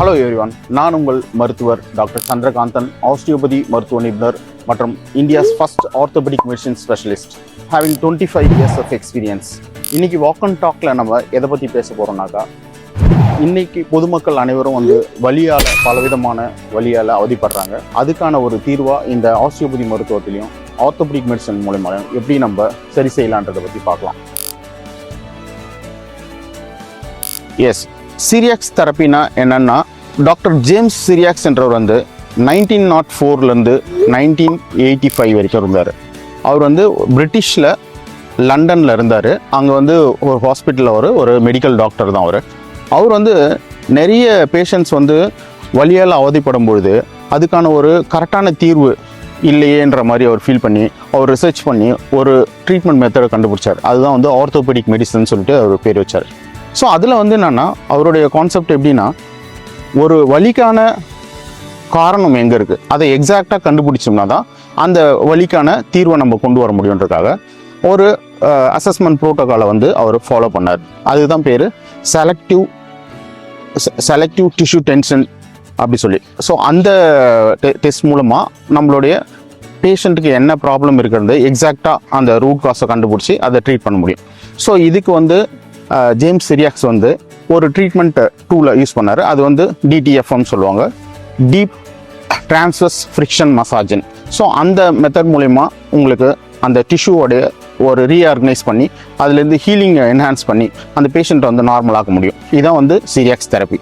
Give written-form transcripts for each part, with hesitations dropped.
Hello everyone, நான் உங்கள் மருத்துவர் டாக்டர் சந்திரகாந்தன், ஆஸ்டியோபதி மருத்துவ நிபுணர் மற்றும் India's first orthopaedic medicine specialist, having 25 years of experience. இன்னைக்கு வாக் அண்ட் டாக்ல நம்ம எதை பற்றி பேச போகிறோம்னாக்கா, இன்னைக்கு பொதுமக்கள் அனைவரும் வலியால் பலவிதமான வலியால் அவதிப்படுறாங்க. அதுக்கான ஒரு தீர்வாக இந்த ஆஸ்டியோபதி மருத்துவத்திலையும் ஆர்த்தோபெடிக் மெடிசன் மூலமாக எப்படி நம்ம சரி செய்யலான்றதை பற்றி பார்க்கலாம். எஸ், சிரியாக்ஸ் தெரப்பினா என்னன்னா, டாக்டர் ஜேம்ஸ் சிரியாக்ஸ் என்றவர் 1904லேருந்து 1985 வரைக்கும் இருந்தார். அவர் பிரிட்டிஷில் லண்டனில் இருந்தார். அங்கே ஒரு ஹாஸ்பிட்டலில் ஒரு மெடிக்கல் டாக்டர் தான் அவர் நிறைய பேஷண்ட்ஸ் வலியால் அவதிப்படும் பொழுது அதுக்கான ஒரு கரெக்டான தீர்வு இல்லையேன்ற மாதிரி அவர் ஃபீல் பண்ணி அவர் ரிசர்ச் பண்ணி ஒரு ட்ரீட்மெண்ட் மெத்தடை கண்டுபிடிச்சார். அதுதான் ஆர்த்தோபெடிக் மெடிசன் சொல்லிட்டு அவர் பேர் வச்சார். ஸோ அதில் என்னென்னா, அவருடைய கான்செப்ட் எப்படின்னா, ஒரு வலிக்கான காரணம் எங்கே இருக்குது அதை எக்ஸாக்டாக கண்டுபிடிச்சோம்னா தான் அந்த வலிக்கான தீர்வை நம்ம கொண்டு வர முடியுன்றதுக்காக ஒரு அசஸ்மெண்ட் ப்ரோட்டோக்காலை அவர் ஃபாலோ பண்ணார். அதுதான் பேர் செலக்டிவ் டிஷ்யூ டென்ஷன் அப்படி சொல்லி. ஸோ அந்த டெஸ்ட் மூலமாக நம்மளுடைய பேஷண்ட்டுக்கு என்ன ப்ராப்ளம் இருக்கிறது எக்ஸாக்டாக அந்த ரூட் காஸை கண்டுபிடிச்சி அதை ட்ரீட் பண்ண முடியும். ஸோ இதுக்கு ஜேம்ஸ் சிரியாக்ஸ் ஒரு ட்ரீட்மெண்ட் டூலை யூஸ் பண்ணார். அது டிடிஎஃப்னு சொல்லுவாங்க, டீப் டிரான்ஸ்வர்ஸ் ஃப்ரிக்ஷன் மசாஜின். ஸோ அந்த மெத்தட் மூலயமா உங்களுக்கு அந்த டிஷ்யூவோடைய ஒரு ரீஆர்கனைஸ் பண்ணி அதுலேருந்து ஹீலிங்கை என்ஹான்ஸ் பண்ணி அந்த பேஷண்ட்டை நார்மலாக்க முடியும். இதுதான் சிரியாக்ஸ் தெரப்பி.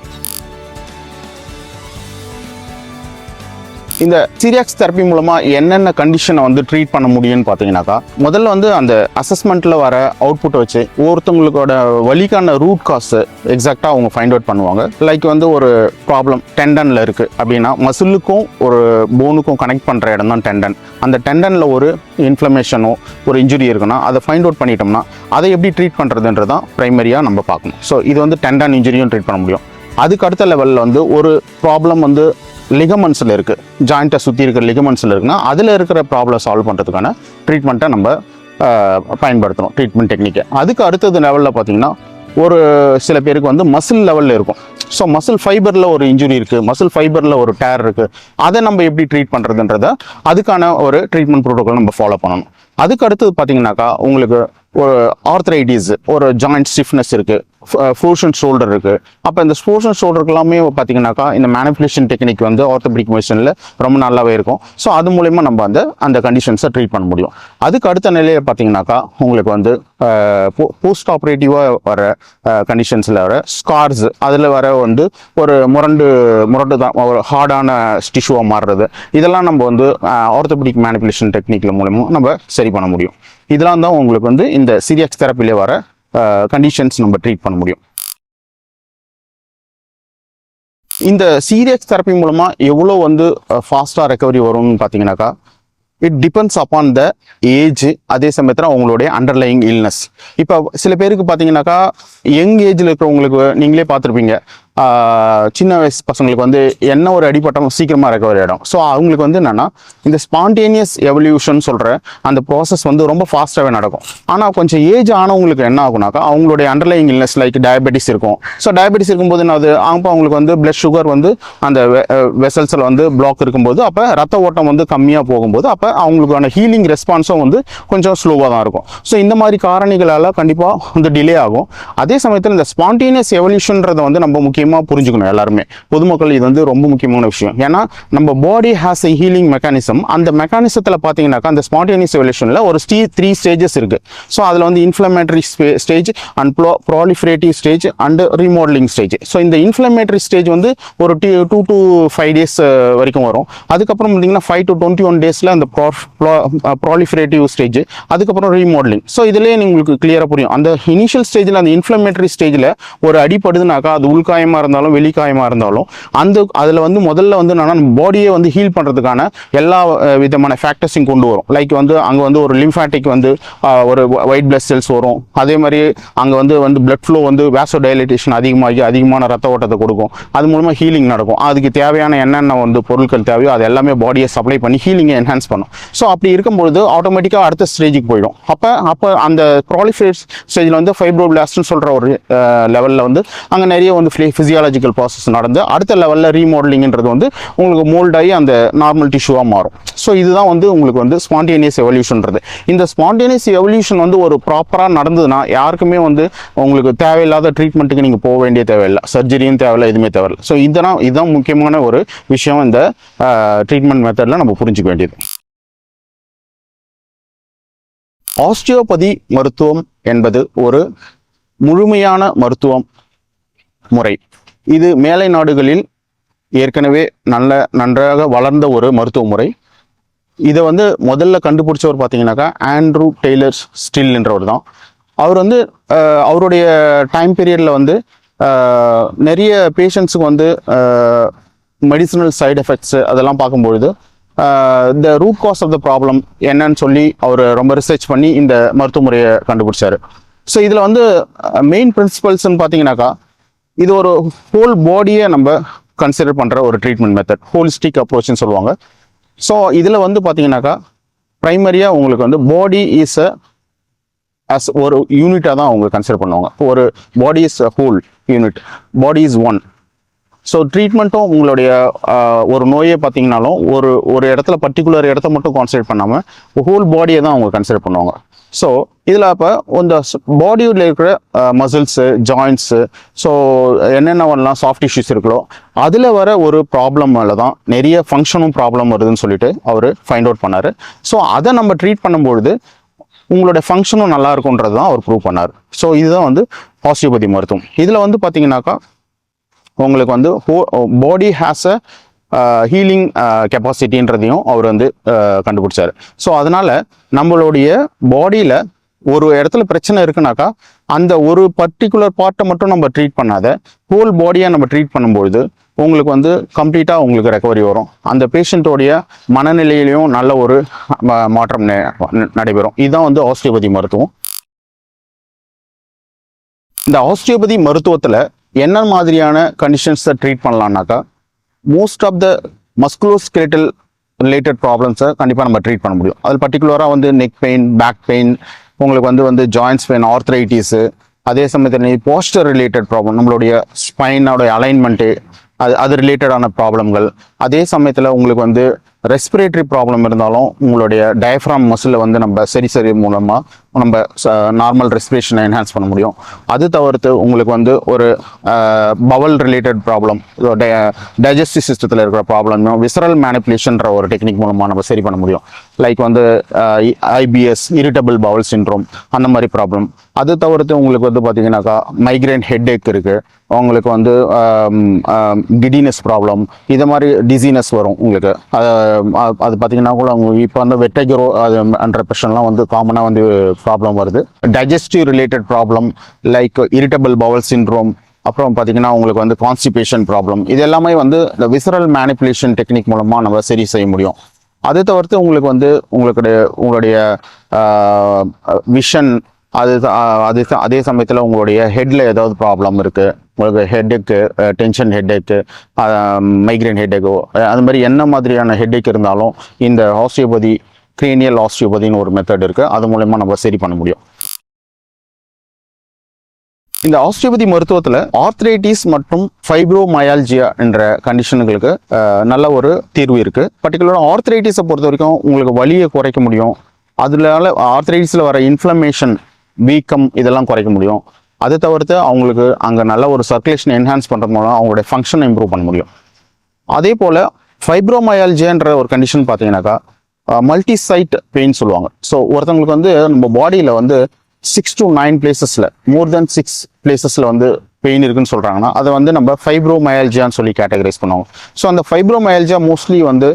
இந்த சிரியாக்ஸ் தெரப்பி மூலமாக என்னென்ன கண்டிஷனை ட்ரீட் பண்ண முடியும்னு பார்த்தீங்கன்னாக்கா, முதல்ல அந்த அசஸ்மெண்ட்டில் வர அவுட்புட்டை வச்சு ஒருத்தவங்களோட வலிக்கான ரூட் காஸை எக்ஸாக்டாக அவங்க ஃபைண்ட் அவுட் பண்ணுவாங்க. லைக் ஒரு ப்ராப்ளம் டெண்டனில் இருக்குது அப்படின்னா, மசிலுக்கும் ஒரு போனுக்கும் கனெக்ட் பண்ணுற இடம் தான் டெண்டன். அந்த டெண்டனில் ஒரு இன்ஃப்ளமேஷனோ ஒரு இன்ஜுரி இருக்குன்னா அதை ஃபைண்ட் அவுட் பண்ணிட்டோம்னா அதை எப்படி ட்ரீட் பண்ணுறதுன்றது தான் ப்ரைமரியாக நம்ம பார்க்கணும். ஸோ இது டெண்டன் இன்ஜுரியும் ட்ரீட் பண்ண முடியும். அதுக்கு அடுத்த லெவலில் ஒரு ப்ராப்ளம் லிகமெண்ட்ஸில் இருக்குது, ஜாயிண்ட்டை சுற்றி இருக்கிற லிகமெண்ட்ஸில் இருக்குன்னா அதில் இருக்கிற ப்ராப்ளம் சால்வ் பண்ணுறதுக்கான ட்ரீட்மெண்ட்டை நம்ம பயன்படுத்தணும், ட்ரீட்மெண்ட் டெக்னிக்கை. அதுக்கு அடுத்தது லெவலில் பார்த்திங்கன்னா, ஒரு சில பேருக்கு மசில் லெவலில் இருக்கும். ஸோ மசில் ஃபைபரில் ஒரு இன்ஜுரி இருக்குது, மசில் ஃபைபரில் ஒரு டேர் இருக்குது, அதை நம்ம எப்படி ட்ரீட் பண்ணுறதுன்றத அதுக்கான ஒரு ட்ரீட்மெண்ட் ப்ரோட்டோக்கால் நம்ம ஃபாலோ பண்ணணும். அதுக்கு அடுத்தது பார்த்தீங்கன்னாக்கா, உங்களுக்கு ஒரு ஆர்த்ரைட்டிஸ், ஒரு ஜாயிண்ட் ஸ்டிஃப்னஸ் இருக்குது, ஃபோர்ஷன் ஷோல்டர் இருக்குது. அப்போ இந்த ஃபோர்ஷன் ஷோல்டருக்கு எல்லாமே பார்த்தீங்கன்னாக்கா இந்த மேனிபுலேஷன் டெக்னிக் ஆர்த்தோபெடிக் மெடிசனில் ரொம்ப நல்லாவே இருக்கும். ஸோ அது மூலயமா நம்ம அந்த கண்டிஷன்ஸை ட்ரீட் பண்ண முடியும். அதுக்கு அடுத்த நிலையை பார்த்தீங்கன்னாக்கா, உங்களுக்கு போஸ்ட் ஆப்ரேட்டிவாக வர கண்டிஷன்ஸில் வர ஸ்கார்ஸ், அதில் வர ஒரு முரண்டு தான் ஒரு ஹார்டான டிஷ்யூவாக மாறுறது, இதெல்லாம் நம்ம ஆர்த்தோபெடிக் மேனிபுலேஷன் டெக்னிக்கில் மூலமா நம்ம சரி பண்ண முடியும். இதெல்லாம் தான் உங்களுக்கு இந்த சிரியாக்ஸ் தெரப்பிலே வர கண்டிஷன்ஸ் நம்ம ட்ரீட் பண்ண முடியும். இந்த சிரியாக்ஸ் தெரப்பி மூலமா எவ்வளோ ஃபாஸ்ட்டாக ரெக்கவரி வரும்னு பார்த்தீங்கன்னாக்கா, it depends upon the age, அதே சமயத்தில் அவங்களுடைய அண்டர்லைங் இல்னஸ். இப்போ சில பேருக்கு பார்த்தீங்கன்னாக்கா, யங் ஏஜில் இருக்கிறவங்களுக்கு நீங்களே பார்த்துருப்பீங்க, சின்ன வயசு பசங்களுக்கு என்ன ஒரு அடிப்பட்டம் சீக்கிரமாக ரெக்கவரி ஆகிடும். ஸோ அவங்களுக்கு என்னென்னா, இந்த ஸ்பான்டேனியஸ் எவல்யூஷன் சொல்கிற அந்த ப்ராசஸ் ரொம்ப ஃபாஸ்ட்டாகவே நடக்கும். ஆனால் கொஞ்சம் ஏஜ் ஆனவங்களுக்கு என்ன ஆகுனாக்கா, அவங்களுடைய அண்டர்லைங் இல்னஸ் லைக் டயபெட்டிஸ் இருக்கும். ஸோ டயபெட்டிஸ் இருக்கும்போது என்னது, அப்போ அவங்களுக்கு பிளட் சுகர் அந்த வெசல்ஸில் பிளாக் இருக்கும்போது, அப்போ ரத்த ஓட்டம் கம்மியாக போகும்போது, அப்போ அவங்களுக்கான ஹீலிங் ரெஸ்பான்ஸும் கொஞ்சம் ஸ்லோவாக தான் இருக்கும். ஸோ இந்த மாதிரி காரணிகளால் கண்டிப்பாக டிலே ஆகும். அதே சமயத்தில் இந்த ஸ்பான்டேனியஸ் எவல்யூஷன்றதை நம்ம முக்கியமாக புரிஞ்சுக்கணும் எல்லாருமே. பொதுமக்கள் இது ரொம்ப முக்கியமான விஷயம். ஏன்னா நம்ம body has a healing mechanism. அந்த மெக்கானிசத்தில் பார்த்தீங்கன்னாக்கா, அந்த ஸ்பான்டேனியஸ் எவல்யூஷனில் ஒரு 3 ஸ்டேஜஸ் இருக்குது. ஸோ அதில் inflammatory stage and proliferative stage and remodelling stage. So இந்த இன்ஃப்ளமேட்டரி ஸ்டேஜ் ஒரு 2 to 5 days வரைக்கும் வரும். அதுக்கப்புறம் பார்த்தீங்கன்னா 5 to 21 days அந்த ப்ராலிஃபரேட்டிவ் ஸ்டேஜ், அதுக்கப்புறம் ரீமாடலிங். ஸோ இதுலேயே உங்களுக்கு கிளியராக புரியும். அந்த இனிஷியல் ஸ்டேஜில் அந்த இன்ஃப்ளமேட்டரி ஸ்டேஜில் ஒரு அடிப்படுதுனாக்கா, அது உள்காயமாக இருந்தாலும் வெளிக்காயமாக இருந்தாலும் அதில் முதல்ல என்னன்னா, பாடியை ஹீல் பண்ணுறதுக்கான எல்லா விதமான ஃபேக்டர்ஸையும் கொண்டு வரும். லைக் அங்கே ஒரு லிம்ஃபாட்டிக் ஒரு ஒயிட் பிளட் செல்ஸ் வரும். அதே மாதிரி அங்கே பிளட் ஃப்ளோ வேசோ டைலேட்டேஷன் அதிகமாகி அதிகமான ரத்த ஓட்டத்தை கொடுக்கும். அது மூலமாக ஹீலிங் நடக்கும். அதுக்கு தேவையான என்னென்ன பொருட்கள் தேவையோ அது எல்லாமே பாடியை சப்ளை பண்ணி ஹீலிங்கை என்ஹான்ஸ் பண்ணும். ஸோ அப்படி இருக்கும்பொழுது ஆட்டோமேட்டிக்காக அடுத்த ஸ்டேஜுக்கு போயிடும். அப்போ அந்த ப்ராலிஃபரேட் ஸ்டேஜில் ஃபைப்ரோபிளாஸ்ட்னு சொல்கிற ஒரு லெவலில் அங்கே நிறைய ஃபிசியாலஜிக்கல் ப்ராசஸ் நடந்து அடுத்த லெவலில் ரீமாடலிங்ன்றது வந்து உங்களுக்கு மோல்ட் ஆகி அந்த நார்மல் டிஷ்யூவாக மாறும். ஸோ இதுதான் வந்து உங்களுக்கு வந்து ஸ்பான்டேனியஸ் எவல்யூஷன்றது. இந்த ஸ்பான்டேனியஸ் எவல்யூஷன் வந்து ஒரு ப்ராப்பராக நடந்ததுன்னா யாருக்குமே வந்து உங்களுக்கு தேவையில்லாத ட்ரீட்மெண்ட்டுக்கு நீங்கள் போக வேண்டிய தேவையில்லை, சர்ஜரியும் தேவையில்லை, எதுவுமே தேவையில்லை. ஸோ இதுதான் முக்கியமான ஒரு விஷயம் இந்த ட்ரீட்மெண்ட் மெத்தடில் நம்ம புரிஞ்சுக்க வேண்டியது. ஆஸ்டியோபதி மருத்துவம் என்பது ஒரு முழுமையான மருத்துவம் முறை. இது மேலை நாடுகளில் ஏற்கனவே நன்றாக வளர்ந்த ஒரு மருத்துவ முறை. இதை வந்து முதல்ல கண்டுபிடிச்சவர் பார்த்தீங்கன்னாக்கா ஆண்ட்ரூ டெய்லர் ஸ்டில் என்றவர் தான். அவர் வந்து அவருடைய டைம் பீரியடில் வந்து நிறைய பேஷண்ட்ஸுக்கு வந்து மெடிசினல் சைடு எஃபெக்ட்ஸு அதெல்லாம் பார்க்கும்பொழுது the root cause of the problem என்னன்னு சொல்லி அவர் ரொம்ப ரிசர்ச் பண்ணி இந்த மருத்துவ முறையை கண்டுபிடிச்சாரு. ஸோ இதில் வந்து மெயின் பிரின்சிபல்ஸ்ன்னு பார்த்தீங்கன்னாக்கா இது ஒரு ஹோல் பாடியை நம்ம கன்சிடர் பண்ணுற ஒரு ட்ரீட்மெண்ட் மெத்தட், ஹோலிஸ்டிக் அப்ரோச்னு சொல்லுவாங்க. ஸோ இதில் வந்து பார்த்தீங்கன்னாக்கா ப்ரைமரியாக உங்களுக்கு வந்து பாடி இஸ் அஸ் ஒரு யூனிட்டாக தான் அவங்க கன்சிடர் பண்ணுவாங்க. ஒரு body is whole unit, body is one. So ட்ரீட்மெண்ட்டும் உங்களுடைய ஒரு நோயை பார்த்தீங்கன்னாலும் ஒரு இடத்துல பர்டிகுலர் இடத்த மட்டும் கான்சன்ட்ரேட் பண்ணாமல் ஹோல் பாடியை தான் அவங்க கன்சிடர் பண்ணுவாங்க. ஸோ இதில் இப்போ இந்த பாடியில் இருக்கிற மசில்ஸு, ஜாயின்ட்ஸு, ஸோ என்னென்னலாம் சாஃப்ட் டிஷ்யூஸ் இருக்கோ அதில் வர ஒரு ப்ராப்ளம்ல தான் நிறைய ஃபங்க்ஷனும் ப்ராப்ளம் வருதுன்னு சொல்லிட்டு அவர் ஃபைண்ட் அவுட் பண்ணார். ஸோ அதை நம்ம ட்ரீட் பண்ணும்பொழுது உங்களோட ஃபங்க்ஷனும் நல்லா இருக்குன்றது தான் அவர் ப்ரூவ் பண்ணார். ஸோ இதுதான் வந்து ஆஸ்டியோபதி மருத்துவம். இதில் வந்து பார்த்தீங்கன்னாக்கா உங்களுக்கு வந்து பாடி ஹேஸ் அ ஹீலிங் கெப்பாசிட்டின்றதையும் அவர் வந்து கண்டுபிடிச்சாரு. ஸோ அதனால நம்மளுடைய பாடியில் ஒரு இடத்துல பிரச்சனை இருக்குனாக்கா அந்த ஒரு பர்டிகுலர் பார்ட்டை மட்டும் நம்ம ட்ரீட் பண்ணாத ஹோல் பாடியை நம்ம ட்ரீட் பண்ணும்பொழுது உங்களுக்கு வந்து கம்ப்ளீட்டாக உங்களுக்கு ரெக்கவரி வரும். அந்த பேஷண்ட்டோடைய மனநிலையிலையும் நல்ல ஒரு மாற்றம் நடைபெறும். இதுதான் வந்து ஆஸ்டியோபதி மருத்துவம். இந்த ஆஸ்டியோபதி மருத்துவத்தில் என்ன மாதிரியான கண்டிஷன்ஸை ட்ரீட் பண்ணலாம்னாக்கா most of the musculoskeletal related ப்ராப்ளம்ஸை கண்டிப்பாக நம்ம ட்ரீட் பண்ண முடியும். அதில் பர்டிகுலராக வந்து நெக் பெயின், பேக் பெயின், உங்களுக்கு வந்து ஜாயின்ஸ் பெயின், ஆர்த்ரைட்டிஸு, அதே சமயத்தில் போஸ்டர் ரிலேட்டட் ப்ராப்ளம், நம்மளுடைய ஸ்பைனோடைய அலைன்மெண்ட்டு அது ரிலேட்டடான ப்ராப்ளம்கள். அதே சமயத்தில் உங்களுக்கு வந்து ரெஸ்பிரேட்டரி ப்ராப்ளம் இருந்தாலும் உங்களுடைய டயஃப்ராம் மசிலில் வந்து நம்ம சரி மூலமாக நம்ம நார்மல் ரெஸ்பிரேஷனை என்ஹான்ஸ் பண்ண முடியும். அது தவிர்த்து உங்களுக்கு வந்து ஒரு பவல் ரிலேட்டட் ப்ராப்ளம், டைஜஸ்டிவ் சிஸ்டத்தில் இருக்கிற ப்ராப்ளம் விசரல் மேனிப்புலேஷன்ற ஒரு டெக்னிக் மூலமாக நம்ம சரி பண்ண முடியும். லைக் வந்து ஐபிஎஸ், இரிட்டபிள் பவல் சிண்ட்ரோம், அந்த மாதிரி ப்ராப்ளம். அது தவிர்த்து உங்களுக்கு வந்து பார்த்தீங்கன்னாக்கா மைக்ரைன் ஹெட்ஏக் இருக்குது, உங்களுக்கு வந்து கிடினஸ் ப்ராப்ளம், இது மாதிரி டிசீனஸ் வரும் உங்களுக்கு. அது பார்த்தீங்கன்னா கூட இப்போ வந்து வெட்டகிரோ அதுன்ற பிரச்சனைலாம் வந்து காமனாக வந்து ப்ராப்ளம் வருது. Digestive related problem like irritable Powell syndrome, அப்புறம் பார்த்தீங்கன்னா உங்களுக்கு வந்து கான்ஸ்டிபேஷன் ப்ராப்ளம், இது எல்லாமே வந்து இந்த விசரல் மேனிப்புலேஷன் டெக்னிக் மூலமாக நம்ம சரி செய்ய முடியும். அதை தவிர்த்து உங்களுக்கு வந்து உங்களுடைய விஷன், அதே சமயத்தில் உங்களுடைய ஹெட்ல ஏதாவது ப்ராப்ளம் இருக்குது, உங்களுக்கு ஹெட்டேக்கு, டென்ஷன் ஹெட்டேக்கு, மைக்ரைன் ஹெட்டேக்கோ, அது மாதிரி என்ன மாதிரியான ஹெட்டேக் இருந்தாலும் இந்த ஆஸ்டியோபதி, கிரேனியல் ஆஸ்டியோபதின்னு ஒரு மெத்தட் இருக்குது, அது மூலமா நம்ம சரி பண்ண முடியும். இந்த ஆஸ்டியோபதி மருத்துவத்தில் ஆர்த்ரைட்டிஸ் மற்றும் ஃபைப்ரோமயால்ஜியா என்ற கண்டிஷனுங்களுக்கு நல்ல ஒரு தீர்வு இருக்குது. பர்டிகுலராக ஆர்த்ரைட்டிஸை பொறுத்த வரைக்கும் உங்களுக்கு வலியை குறைக்க முடியும். அதனால ஆர்த்ரைட்டிஸில் வர இன்ஃப்ளமேஷன், வீக்கம் இதெல்லாம் குறைக்க முடியும். அதை தவிர்த்து அவங்களுக்கு அங்கே நல்ல ஒரு சர்க்குலேஷன் என்ஹான்ஸ் பண்ணுறது மூலம் அவங்களுடைய ஃபங்க்ஷனை இம்ப்ரூவ் பண்ண முடியும். அதே போல் ஃபைப்ரோமயால்ஜியான்ற ஒரு கண்டிஷன் பார்த்தீங்கன்னாக்கா மல்டி சைட் பெயின் சொல்லுவாங்க. ஸோ ஒருத்தவங்களுக்கு வந்து நம்ம பாடியில் வந்து 6 to 9 பிளேசஸில், மோர் தென் 6 பிளேசஸில் வந்து பெயின் இருக்குன்னு சொல்கிறாங்கன்னா அதை வந்து நம்ம ஃபைப்ரோமயால்ஜியான்னு சொல்லி கேட்டகரைஸ் பண்ணுவோம். ஸோ அந்த ஃபைப்ரோமயால்ஜியா மோஸ்ட்லி வந்து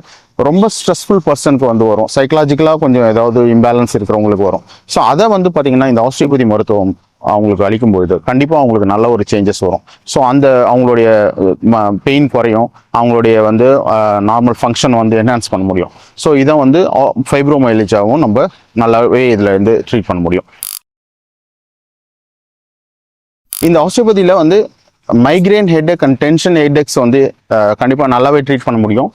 ரொம்ப ஸ்ட்ரெஸ்ஃபுல் பர்சனுக்கு வந்து வரும், சைக்கலாஜிக்கலாக கொஞ்சம் ஏதாவது இம்பேலன்ஸ் இருக்கிறவங்களுக்கு வரும். ஸோ அதை வந்து பார்த்தீங்கன்னா இந்த ஆஸ்டியோபதி மருத்துவம் அவங்களுக்கு அளிக்கும்பொழுது கண்டிப்பாக அவங்களுக்கு நல்ல ஒரு சேஞ்சஸ் வரும். ஸோ அந்த அவங்களுடைய பெயின் குறையும், அவங்களுடைய வந்து நார்மல் ஃபங்க்ஷன் வந்து என்ஹான்ஸ் பண்ண முடியும். ஸோ இதை வந்து ஃபைப்ரோமயால்ஜியாவும் நம்ம நல்லாவே இதில் இருந்து ட்ரீட் பண்ண முடியும். இந்த ஆஸ்டியோபதியில் வந்து மைக்ரைன் ஹெட்டேக் அண்ட் டென்ஷன் ஹெட்டேக்ஸ் வந்து கண்டிப்பாக நல்லாவே ட்ரீட் பண்ண முடியும்.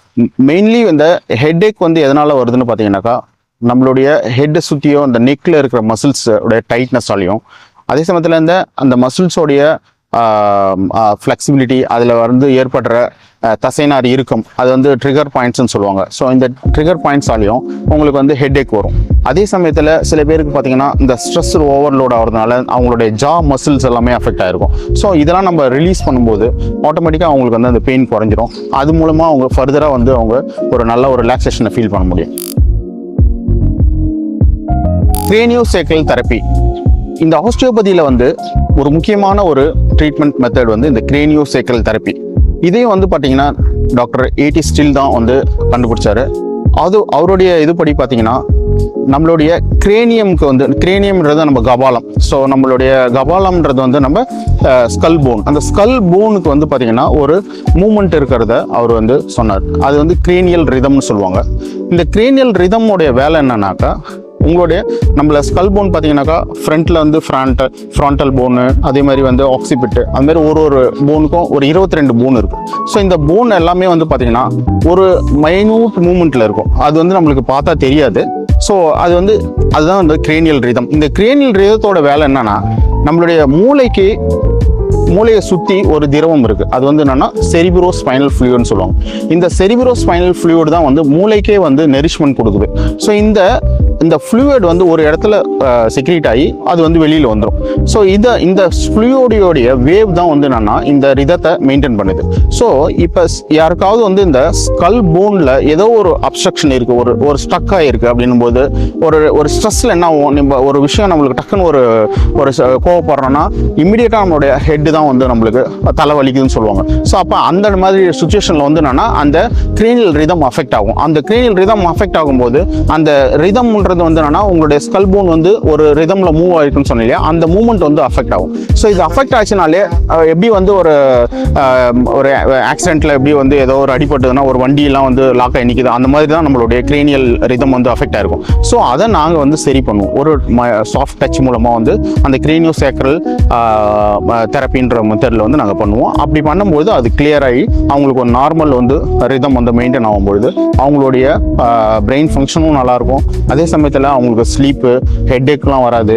மெயின்லி இந்த ஹெட்டேக் வந்து எதனால் வருதுன்னு பார்த்தீங்கன்னாக்கா நம்மளுடைய ஹெட்டை சுற்றியோ அந்த நெக்கில் இருக்கிற மசில்ஸோடைய டைட்னஸாலையும், அதே சமயத்தில் அந்த மசில்ஸோடைய ஃப்ளெக்சிபிலிட்டி, அதில் வந்து ஏற்படுற தசைநார் இருக்கும், அது வந்து ட்ரிகர் பாயிண்ட்ஸ்னு சொல்லுவாங்க. ஸோ இந்த ட்ரிகர் பாயிண்ட்ஸாலையும் உங்களுக்கு வந்து ஹெட்ஏக் வரும். அதே சமயத்தில் சில பேருக்கு பார்த்தீங்கன்னா இந்த ஸ்ட்ரெஸ் ஓவர்லோட் ஆகிறதுனால அவங்களுடைய ஜா மசில்ஸ் எல்லாமே அஃபெக்ட் ஆகிருக்கும். ஸோ இதெல்லாம் நம்ம ரிலீஸ் பண்ணும்போது ஆட்டோமேட்டிக்காக அவங்களுக்கு வந்து அந்த பெயின் குறைஞ்சிரும். அது மூலமாக அவங்க ஃபர்தராக வந்து அவங்க ஒரு நல்ல ஒரு ரிலாக்ஸேஷனை ஃபீல் பண்ண முடியும். கிரேனியோசேக்கல் தெரப்பி, இந்த ஆஸ்டியோபதியில் வந்து ஒரு முக்கியமான ஒரு ட்ரீட்மெண்ட் மெத்தட் வந்து இந்த கிரேனியோசேக்கல் தெரப்பி. இதையும் வந்து பார்த்தீங்கன்னா டாக்டர் ஏடி ஸ்டில் தான் வந்து கண்டுபிடிச்சாரு. அது அவருடைய இதுபடி பார்த்தீங்கன்னா நம்மளுடைய கிரேனியம்க்கு வந்து, கிரேனியம்ன்றது நம்ம கபாலம், ஸோ நம்மளுடைய கபாலம்ன்றது வந்து நம்ம ஸ்கல் போன், அந்த ஸ்கல் போனுக்கு வந்து பார்த்தீங்கன்னா ஒரு மூமெண்ட் இருக்கிறத அவர் வந்து சொன்னார். அது வந்து கிரேனியல் ரிதம்னு சொல்லுவாங்க. இந்த கிரேனியல் ரிதமோடைய வேலை என்னன்னாக்கா, உங்களுடைய நம்மள ஸ்கல் போன் பார்த்தீங்கன்னாக்கா ஃப்ரண்ட்டில் வந்து ஃப்ராண்டல் போனு, அதே மாதிரி வந்து ஆக்சிபிட்டு, அது மாதிரி ஒரு போனுக்கும் ஒரு 22 போன் இருக்குது. ஸோ இந்த போன் எல்லாமே வந்து பார்த்தீங்கன்னா ஒரு மைன்யூட் மூமெண்ட்டில் இருக்கும். அது வந்து நம்மளுக்கு பார்த்தா தெரியாது. ஸோ அது வந்து அதுதான் வந்து கிரேனியல் ரிதம். இந்த கிரேனியல் ரிதத்தோட வேலை என்னன்னா, நம்மளுடைய மூளையை சுற்றி ஒரு திரவம் இருக்குது. அது வந்து என்னன்னா செரிபிரோ ஸ்பைனல் ஃப்ளூயிட்னு சொல்லுவாங்க. இந்த செரிபிரோ ஸ்பைனல் ஃப்ளூயிட் தான் வந்து மூளைக்கே வந்து நரிஷ்மெண்ட் கொடுக்குது. ஸோ இந்த ஃப்ளூயிட் வந்து ஒரு இடத்துல செக்ரீட் ஆகி அது வந்து வெளியில் வந்துடும். ஸோ இந்த ஃப்ளூயிடோடைய வேவ் தான் வந்து என்னன்னா இந்த ரிதத்தை மெயின்டைன் பண்ணுது. ஸோ இப்போ யாருக்காவது வந்து இந்த ஸ்கல் போனில் ஏதோ ஒரு அப்ஸ்ட்ரக்ஷன் இருக்குது, ஒரு ஸ்ட்ரக் ஆகிருக்கு அப்படின்னும் போது ஒரு ஸ்ட்ரெஸ்ஸில் என்ன ஆகும், நம்ம ஒரு விஷயம் நம்மளுக்கு டக்குன்னு ஒரு கோவப்படுறோன்னா இம்மிடியேட்டாக நம்மளுடைய ஹெட்டு தான் வந்து நம்மளுக்கு தலைவலிக்குதுன்னு சொல்லுவாங்க. ஸோ அப்போ அந்த மாதிரி சுச்சுவேஷனில் வந்து என்னன்னா அந்த கிரேனியல் ரிதம் அஃபெக்ட் ஆகும். அந்த கிரேனியல் ரிதம் அஃபெக்ட் ஆகும்போது அந்த ரிதம் வந்து என்னன்னா உங்களுடைய ஸ்கல் போன் வந்து ஒரு ரிதம்ல மூவ் ஆயிருக்குன்னு சொன்னீங்க, அந்த மூவ்மெண்ட் வந்து அஃபெக்ட் ஆகும். ஸோ இது அஃபெக்ட் ஆச்சுனாலே எப்படி வந்து ஒரு ஆக்சிடென்ட்ல எப்படி வந்து ஏதோ ஒரு அடிபட்டதுன்னா ஒரு வண்டியெல்லாம் வந்து லாக் ஆகி நிற்குது, அந்த மாதிரி தான் நம்மளுடைய கிரேனியல் ரிதம் வந்து அஃபெக்ட் ஆயிருக்கும். ஸோ அதை நாங்கள் வந்து சரி பண்ணுவோம் ஒரு சாஃப்ட் டச் மூலமாக வந்து அந்த கிரேனியோசேக்கல் தெரப்பின்ற மெத்தடில் வந்து நாங்கள் பண்ணுவோம். அப்படி பண்ணும்போது அது கிளியர் ஆகி அவங்களுக்கு ஒரு நார்மல் வந்து ரிதம் வந்து மெயின்டைன் ஆகும்பொழுது அவங்களுடைய பிரெயின் ஃபங்க்ஷனும் நல்லாயிருக்கும். அதே சமயத்தில் அவங்களுக்கு ஸ்லீப்பு, ஹெட்ஏக்லாம் வராது.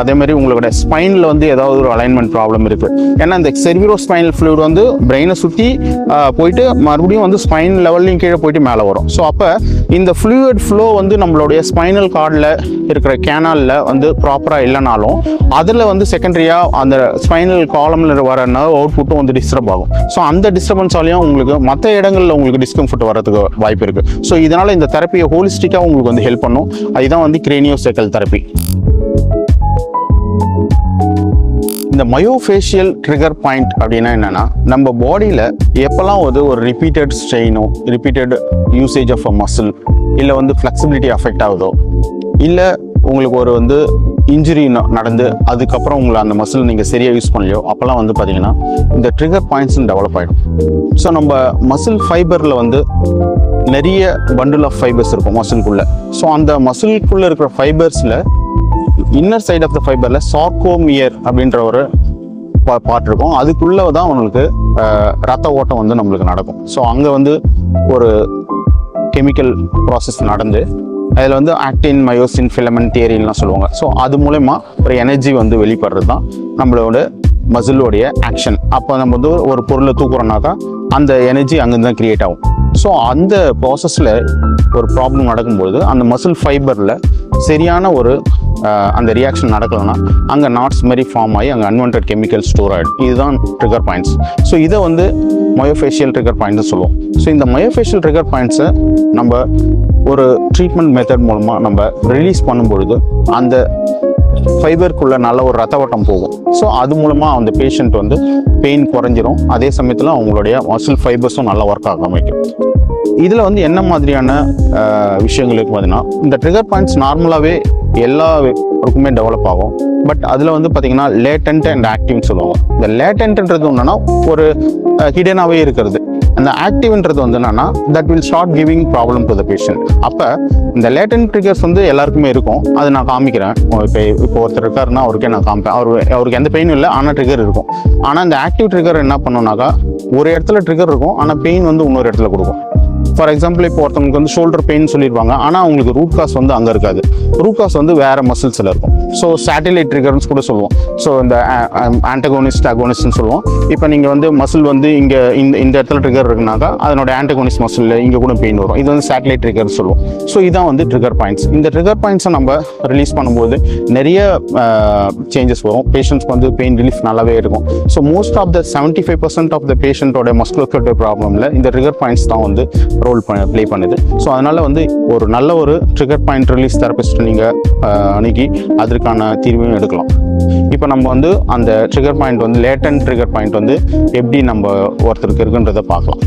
அதே மாதிரி உங்களோட ஸ்பைனில் வந்து ஏதாவது ஒரு அலைன்மெண்ட் ப்ராப்ளம் இருக்குது. ஏன்னா இந்த செர்விரோ ஸ்பைனல் ஃப்ளூயிட் வந்து பிரெயினை சுற்றி போயிட்டு மறுபடியும் வந்து ஸ்பைன் லெவல்லையும் கீழே போயிட்டு மேலே வரும். ஸோ அப்போ இந்த ஃப்ளூயிட் ஃப்ளோ வந்து நம்மளுடைய ஸ்பைனல் கார்டில் இருக்கிற கேனாலில் வந்து ப்ராப்பராக இல்லைனாலும் அதில் வந்து செகண்டரியாக அந்த ஸ்பைனல் காலமில் வர நர்வ் அவுட்புட்டும் வந்து டிஸ்டர்ப் ஆகும். ஸோ அந்த டிஸ்டர்பன்ஸாலையும் உங்களுக்கு மற்ற இடங்களில் உங்களுக்கு டிஸ்கம்ஃபர்ட் வரதுக்கு வாய்ப்பு இருக்குது. ஸோ இதனால் இந்த தெரப்பியை ஹோலிஸ்டிக்காக உங்களுக்கு வந்து ஹெல்ப் பண்ணும். அதுதான் வந்து கிரேனியோசேக்கல் தெரப்பி. இந்த மயோஃபேஷியல் ட்ரிகர் பாயிண்ட் அப்படின்னா என்னன்னா, நம்ம பாடியில் எப்போல்லாம் ஒரு ரிப்பீட்டட் ஸ்ட்ரெயினோ, repeated usage of a muscle, இல்லை வந்து ஃப்ளெக்சிபிலிட்டி அஃபெக்ட் ஆகுதோ, இல்லை உங்களுக்கு ஒரு வந்து இன்ஜுரி நடந்து அதுக்கப்புறம் உங்களை அந்த மசில் நீங்கள் சரியாக யூஸ் பண்ணலையோ, அப்போல்லாம் வந்து பார்த்தீங்கன்னா இந்த ட்ரிகர் பாயிண்ட்ஸும் டெவலப் ஆகிடும். ஸோ நம்ம மசில் ஃபைபரில் வந்து நிறைய பண்டில் ஆஃப் ஃபைபர்ஸ் இருக்கும் மசில்குள்ளே. ஸோ அந்த மசில்குள்ளே இருக்கிற ஃபைபர்ஸில் இன்னர் சைட் ஆஃப் த ஃபைபரில் சார்கோமியர் அப்படின்ற ஒரு பார்ட் இருக்கும். அதுக்குள்ளே தான் உங்களுக்கு ரத்த ஓட்டம் வந்து நம்மளுக்கு நடக்கும். ஸோ அங்கே வந்து ஒரு கெமிக்கல் ப்ராசஸ் நடந்து அதில் வந்து ஆக்டின், மயோசின், ஃபிலமெண்ட் தியரின்லாம் சொல்லுவாங்க. ஸோ அது மூலமா ஒரு எனர்ஜி வந்து வெளிப்படுறது தான் நம்மளோட மசிலோடைய ஆக்ஷன். அப்போ நம்ம வந்து ஒரு பொருளை தூக்குறோம்னாக்கா அந்த எனர்ஜி அங்கேருந்து தான் கிரியேட் ஆகும். ஸோ அந்த ப்ராசஸில் ஒரு ப்ராப்ளம் நடக்கும்போது அந்த மசில் ஃபைபரில் சரியான ஒரு அந்த ரியாக்ஷன் நடக்கலைன்னா அங்கே நாட்ஸ் மாதிரி ஃபார்ம் ஆகி அங்கே அன்வான்ட் கெமிக்கல் ஸ்டோர் ஆகிடும். இதுதான் ட்ரிகர் பாயிண்ட்ஸ். ஸோ இதை வந்து மயோஃபேஷியல் ட்ரிகர் பாயிண்ட்னு சொல்லுவோம். ஸோ இந்த மயோஃபேஷியல் ட்ரிகர் பாயிண்ட்ஸை நம்ம ஒரு ட்ரீட்மெண்ட் மெத்தட் மூலமாக நம்ம ரிலீஸ் பண்ணும்பொழுது அந்த ஃபைபருக்குள்ள நல்ல ஒரு ரத்த ஓட்டம் போகும். ஸோ அது மூலமாக அந்த பேஷண்ட் வந்து பெயின் குறைஞ்சிரும். அதே சமயத்தில் அவங்களுடைய மசில் ஃபைபர்ஸும் நல்லா ஒர்க் ஆக ஆரம்பிக்கும். இதில் வந்து என்ன மாதிரியான விஷயங்களுக்கு பார்த்தீங்கன்னா, இந்த ட்ரிகர் பாயிண்ட்ஸ் நார்மலாகவே எல்லாருக்குமே டெவலப் ஆகும். பட் அதில் வந்து பார்த்தீங்கன்னா லேட்டன்ட் அண்ட் ஆக்டிவ்னு சொல்லுவாங்க. இந்த லேட்டன்ட்ன்றது என்னன்னா ஒரு ஹிடனாகவே இருக்கிறது. அந்த ஆக்டிவ்ன்றது வந்து என்னன்னா that will start giving problem to the patient. அப்போ இந்த லேட்டன்ட் ட்ரிகர்ஸ் வந்து எல்லாருக்குமே இருக்கும். அது நான் காமிக்கிறேன். இப்போ ஒருத்தர் இருக்காருன்னா அவருக்கே நான் காமிப்பேன். அவருக்கு எந்த பெயினும் இல்லை, ஆனால் ட்ரிகர் இருக்கும். ஆனால் இந்த ஆக்டிவ் ட்ரிகர் என்ன பண்ணுனாக்கா ஒரு இடத்துல ட்ரிகர் இருக்கும், ஆனால் பெயின் வந்து இன்னொரு இடத்துல கொடுக்கும். ஃபார் எக்ஸாம்பிள் இப்போ ஒருத்தவங்களுக்கு வந்து ஷோல்டர் பெயின் சொல்லியிருப்பாங்க, ஆனால் அவங்களுக்கு ரூட் காஸ் வந்து அங்கே இருக்காது, ரூட் காஸ் வந்து வேறு மசில்ஸில் இருக்கும். ஸோ சேட்டிலைட் ட்ரிகர்னு கூட சொல்லுவோம். ஸோ இந்த ஆன்டகோனிஸ்ட் அகோனிஸ்ட்னு சொல்லுவோம். இப்போ நீங்கள் வந்து மசில் வந்து இங்கே இந்த இடத்துல ட்ரிகர் இருக்குனாக்கா அதனோட ஆன்டகோனிஸ்ட் மசிலில் இங்கே கூட பெயின் வரும். இது வந்து சேட்டிலைட் ட்ரிகர்னு சொல்லுவோம். ஸோ இதான் வந்து ட்ரிகர் பாயிண்ட்ஸ். இந்த ட்ரிகர் பாயிண்ட்ஸை நம்ம ரிலீஸ் பண்ணும்போது நிறைய சேஞ்சஸ் வரும். பேஷண்ட்ஸ்க்கு வந்து பெயின் ரிலீஃப் நல்லாவே இருக்கும். So most of the 75% of the பேஷண்ட்டோட மஸ்குலோஸ்கெலட்டல் ப்ராப்ளமில் இந்த ட்ரிகர் பாயிண்ட்ஸ் தான் வந்து ரோல் ப்ளே பண்ணுது. ஸோ அதனால் வந்து ஒரு நல்ல ஒரு ட்ரிகர் பாயிண்ட் ரிலீஸ் தெரபிஸ்ட் நீங்கள் அணுகி அதற்கான தீர்வையும் எடுக்கலாம். இப்போ நம்ம வந்து அந்த ட்ரிகர் பாயிண்ட் வந்து லேட்டன்ட் ட்ரிகர் பாயிண்ட் வந்து எப்படி நம்ம ஒருத்தருக்கு இருக்குன்றதை பார்க்கலாம்.